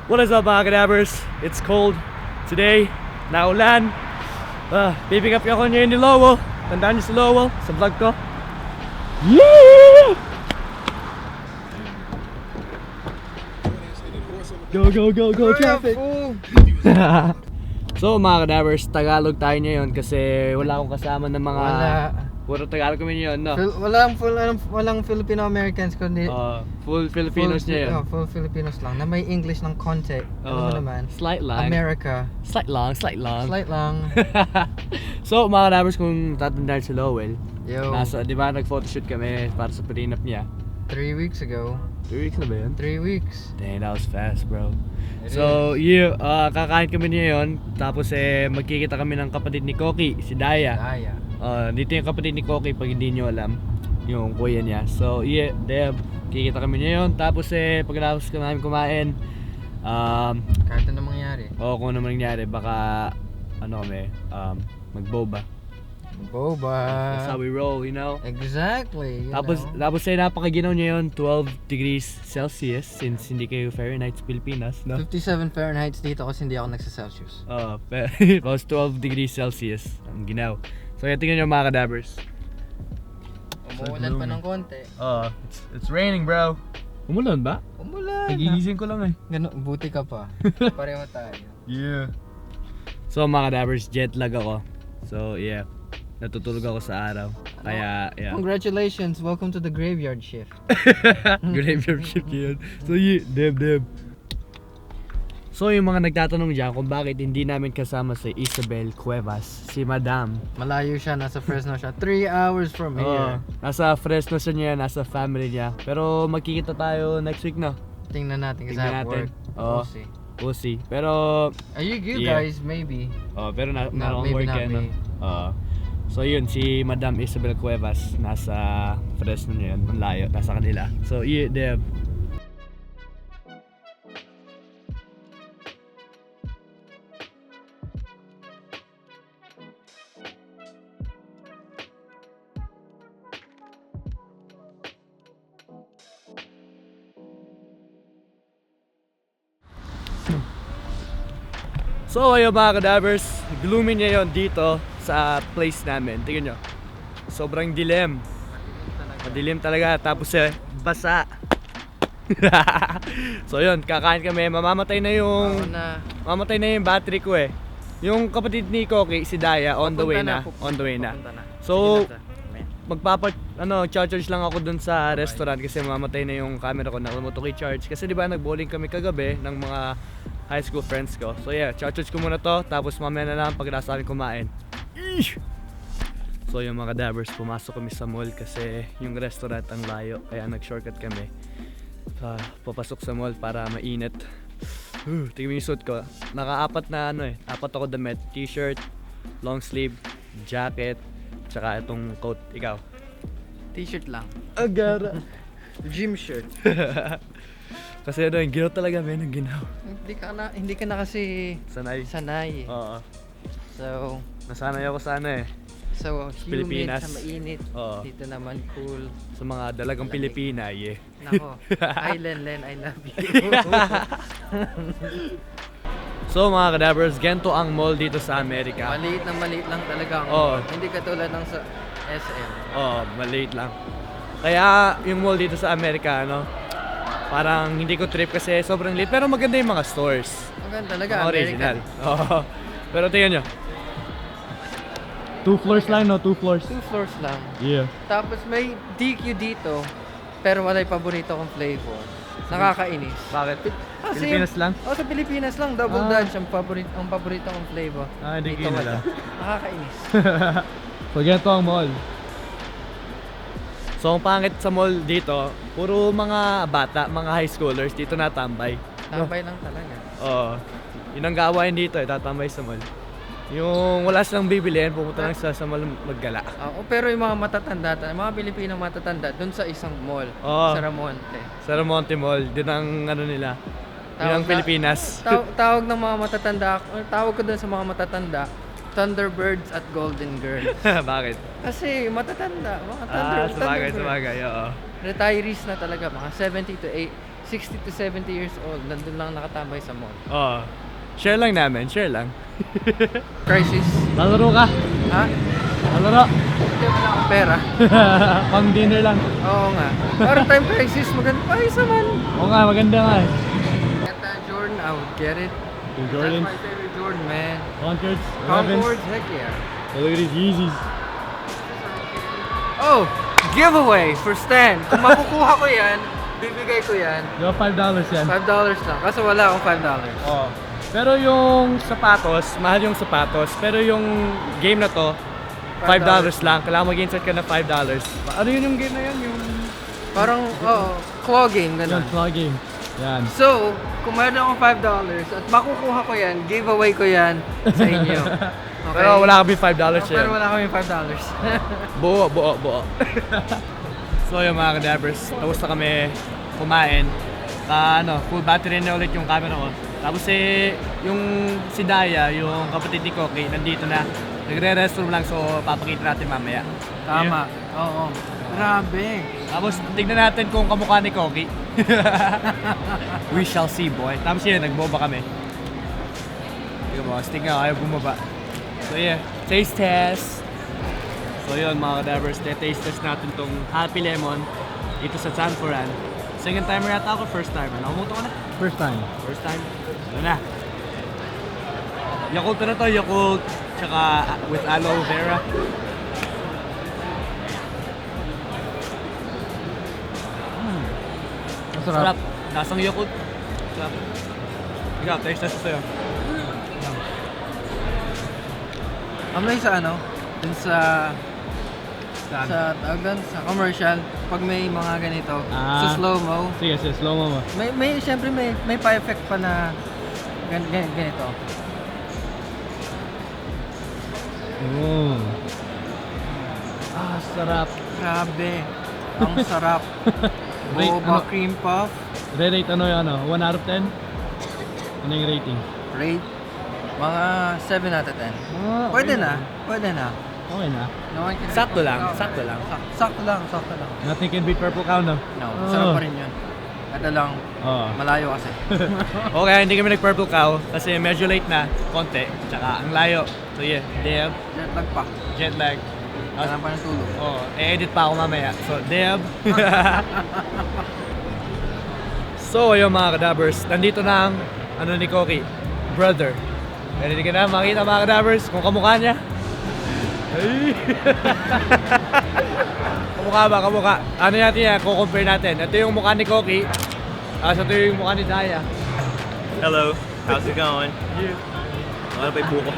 What is up mga kadabers? It's cold today. Naulan. Pipick up ako ngayon ni Lowell. Tandaan niyo si Lowell sa vlog ko. Yeah! Go traffic! So mga kadabers, Tagalog tayo ngayon kasi wala akong kasama ng mga... Puro Tagalog kami ngayon, no? Walang Filipino-Americans kundi full Filipinos niya yun. Full Filipinos lang na may English ng konti. Ano mo naman? Slight lang. America. Slight lang. Slight lang. So mga kadabers, kung tatandaan si Lowell, Yo. di ba nag-photoshoot kami para sa prenup niya? 3 weeks ago. 3 weeks na ba yun? 3 weeks. Dang, that was fast, bro. So, kakain kami ngayon. Tapos magkikita kami ng kapatid ni Koki, si Daya. Dito yung kapatid ni Koki pag hindi nyo alam, yung kuya niya. So, Deb, kikita kami ngayon. Tapos pagkatapos ka namin kumain, Kahit ano mangyari. kung ano mangyari, baka, magboba. Boba. That's how we roll, you know? Exactly. Tapos napakaginaw niya yun, 12 degrees Celsius, since hindi kayo Fahrenheit sa Pilipinas, no? 57 Fahrenheit dito kasi hindi ako nagsa-Celsius. Tapos 12 degrees Celsius, ang ginaw. So tingnan nyo mga kadabers. Umuulan pa ng konti. It's raining, bro. Umulan ba? Umulan. Nagigising ko lang eh. Buti ka pa. Pareho tayo. Yeah. So mga kadabers, jet lag ako. So yeah, natutulog ako sa araw. Kaya yeah. Congratulations, welcome to the graveyard shift. Graveyard shift yun. So yeah, Deb. So yung mga nagtatanong dyan kung bakit hindi namin kasama si Isabel Cuevas, si Madam. Malayo siya, nasa Fresno siya. 3 hours from here. Nasa Fresno siya niya, nasa family niya. Pero magkikita tayo next week na. Tingnan natin kasi I have work. We'll see. Pero are you guys maybe? Pero No, maybe maybe work not yan. me. So yun, si Madam Isabel Cuevas, nasa Fresno niya yun, ang layo, nasa kanila. So yeah, Deb. So ayun mga kadabers, gloomy ngayon dito sa place namin. Tingnan nyo, sobrang dilim. Madilim talaga, tapos basa. So yun, kakain kami, mamamatay na yung battery ko eh. Yung kapatid ni Koki, si Daya, on the way na. So charge lang ako dun sa restaurant kasi mamamatay na yung camera ko, nakalimutan ko i-charge. Kasi di ba nag-bowling kami kagabi ng mga high school friends ko. So yeah, charge ko muna to, tapos mamaya na lang pagkatapos namin kumain. So yung mga kadabers, pumasok kami sa mall kasi yung restaurant ang layo, kaya nag-shortcut kami. Papasok sa mall para mainit. Tingnan mo yung suit ko. Naka-apat na apat ako damit. T-shirt, long sleeve, jacket, tsaka itong coat. Ikaw? T-shirt lang. Agara. Gym shirt. Kasi yung ginaw talaga, ang ginaw. Hindi ka na kasi sanay. Oo. So, nasanay ako sa humid, Pilipinas. sa mainit. Oo. Dito naman cool. Sa mga dalagang Pilipina, Nako, Len, I love you. So mga kadabers, ganito ang mall dito sa Amerika. Maliit lang talaga ang mall. Hindi katulad ng sa SM. Maliit lang. Kaya yung mall dito sa Amerika, parang hindi ko trip kasi sobrang liit. Pero maganda yung mga stores. Maganda talaga, mga American. original. Pero tingnan nyo. 2 floors lang, 2 floors. 2 floors lang. Yeah. Tapos may DQ dito, pero wala yung paborito kong flavor. Nakakainis. Bakit? Kasi Pilipinas lang? Sa Pilipinas lang, double dutch ang paborito kong flavor. Hindi Dito ko wala. Nakakainis. So ganito ang mall. So ang pangit sa mall dito, puro mga bata, mga high schoolers dito natambay. Tambay lang talaga. Yun ang gawain dito tatambay sa mall. Yung wala silang bibilihin, pumunta lang sa mall maggala. Pero yung mga matatanda, mga Pilipinong matatanda, dun sa isang mall, sa Ramonte. Sa Ramonte Mall, din ang nila. Yun ang Pilipinas. Tawag ng mga matatanda, tawag ko dun sa mga matatanda, Thunderbirds at Golden Girls. Bakit? Kasi matatanda, mga Sabagay, oo. retirees na talaga, mga 70 to 60 to 70 years old, nandun lang nakatambay sa mall. Oo. Share lang namin, share lang. Crisis. Lalaro ka? Ha? Lalaro? Hindi, wala akong pera. Pang dinner lang. Oo nga. Parang time crisis, maganda pa isa man. Oo nga, maganda nga eh. Get that Jordan, I would get it. Yung That's Jordans, my favorite Jordan, man. Concords, 11s. Concords, heck yeah. Oh, look at these Yeezys. Oh, giveaway for Stan. Kung makukuha ko yan, bibigay ko yan. Yung $5 yan. $5 lang. Kaso wala akong $5. Oo. Pero yung sapatos, mahal yung sapatos. Pero yung game na to, $5 lang. Kailangan mag-insert ka na $5. Ano yun yung game na yan? Yung Parang, claw game, ganun. claw game. Yan. So, kung meron akong $5 at makukuha ko yan, giveaway ko yan sa inyo. Okay? Pero wala kami $5 yan. Pero wala kami $5. Buo. So yung mga kadabers, tapos na kami kumain. Full battery na ulit yung camera ko. Tapos yung si Daya, yung kapatid ni Koki, nandito na. Nagre-restroom lang, so papakita natin mamaya. Tama. Oo. Grabe. Tapos tignan natin kung kamukha ni Koki. We shall see, boy. Tapos yun, nagboba kami. Tingnan mo, tingnan ayaw bumaba. So yeah, taste test. So yun mga kadabers, taste test natin tong Happy Lemon dito sa San Fran. Second timer yata ako, first timer. Nakumuto ko na? First time. First time. Ito na. Yakult na to, Yakult. Tsaka with aloe vera. Masarap. Sarap. Lasang Yakult. Sarap. Ikaw, taste test ko sa'yo. Kamay sa ano? Dun sa tawag doon, sa commercial, pag may mga ganito, sa slow-mo, Sige, slow mo. syempre may pa-effect pa na ganito. Sarap. Grabe. Ang sarap. Rate, Boba ano? cream puff. Re-rate ano yun, 1 out of 10? Ano yung rating? Rate mga 7 out of 10. Pwede na. Okay na. No one can- Sakto lang, sakto lang. Sakto lang. Nothing can beat Purple Cow, no? No, sarap pa rin yun. Ito lang, Oo. malayo kasi. Okay, hindi kami nag-purple cow kasi medyo late na, konti. Tsaka ang layo. So yeah, Deb, Jet lag pa. jet lag. Kailangan pa ng tulog. Oh, edit pa ako mamaya. So, Deb. So, ayun mga kadabers, nandito na ang ni Koki, brother. Ready ka na makita mga kadabers kung kamukha niya? Ay! kamukha. Ano natin yan, compare natin. Ito yung mukha ni Koki. Ito yung mukha ni Daya. Hello, how's it going? Ano ba yung buko?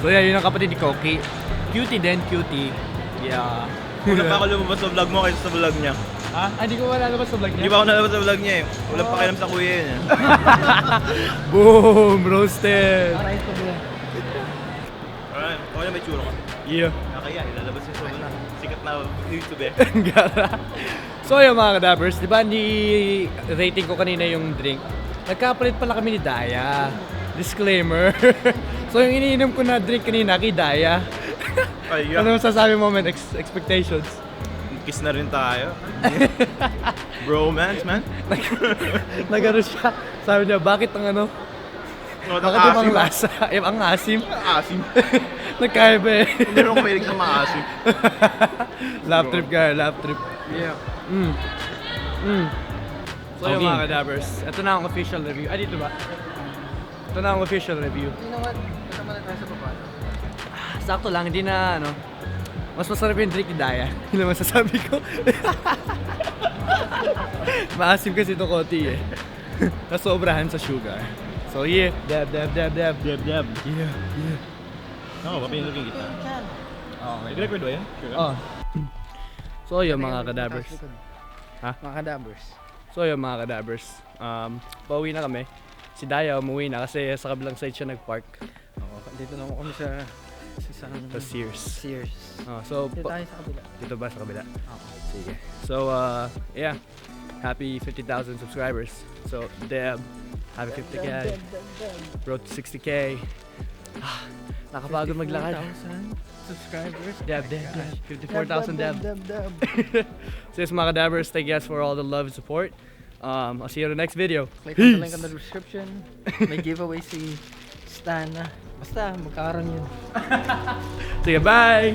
So yeah, yun ang kapatid ni Koki. Cutie din, cutie. Yeah. Wala pa ako lumabas sa vlog mo kaysa sa vlog niya. Ha? Ay, di ko wala naman sa vlog Hindi niya. pa ako nalabas sa vlog niya eh. Wala pa kailam sa kuya yun eh. Boom! Roasted! Alright, okay na may tsura ka. Yeah. Nakaya, ilalabas yung sa sikat na YouTube eh. So yun mga kadabers, di ba hindi rating ko kanina yung drink? Nagkapalit pala kami ni Daya. Disclaimer. So yung iniinom ko na drink kanina kay Daya. Ay, Ano masasabi mo man, expectations? kiss na rin tayo. Bromance, man. Nagano siya. Sabi niya, bakit ang ano? Bakit ibang lasa? Ang asim? Asim. Nagkaiba eh. Hindi rin ako mahilig sa maasim. Lap trip ka, lap trip. Yeah. So yung Okay. mga kadabers, ito na ang official review. Ah, dito ba? Ito na ang official review. You know what? Ito muna tayo sa baba. Sakto lang, hindi na ano. Mas masarap yung drink ni Daya. Yun naman sasabi ko. Maasim kasi ito konti eh. Nasobrahan sa sugar. So yeah, dab. Deb. Yeah. Oo, papinulogin kita. Okay. Nag-record ba yan? Sure ka? Oh. So yun mga kadabers. Ha? Mga kadabers. So yun mga kadabers. Pauwi na kami. Si Daya umuwi na kasi sa kabilang side siya nag-park. Oo, dito naman kami sa isang Sa Sears. Sears. So, Dito tayo sa kabila. dito ba sa kabila? Oo. Sige. So, yeah. Happy 50,000 subscribers. So, Deb, happy 50K. Road to 60K. Nakapagod maglakad. 54,000 subscribers. Dab, dab, dab. 54,000 dab. dab. So yes, mga dabbers, thank you guys for all the love and support. I'll see you in the next video. Click on the link in the description. May giveaway si Stan. Basta, magkaroon yun. Sige, bye!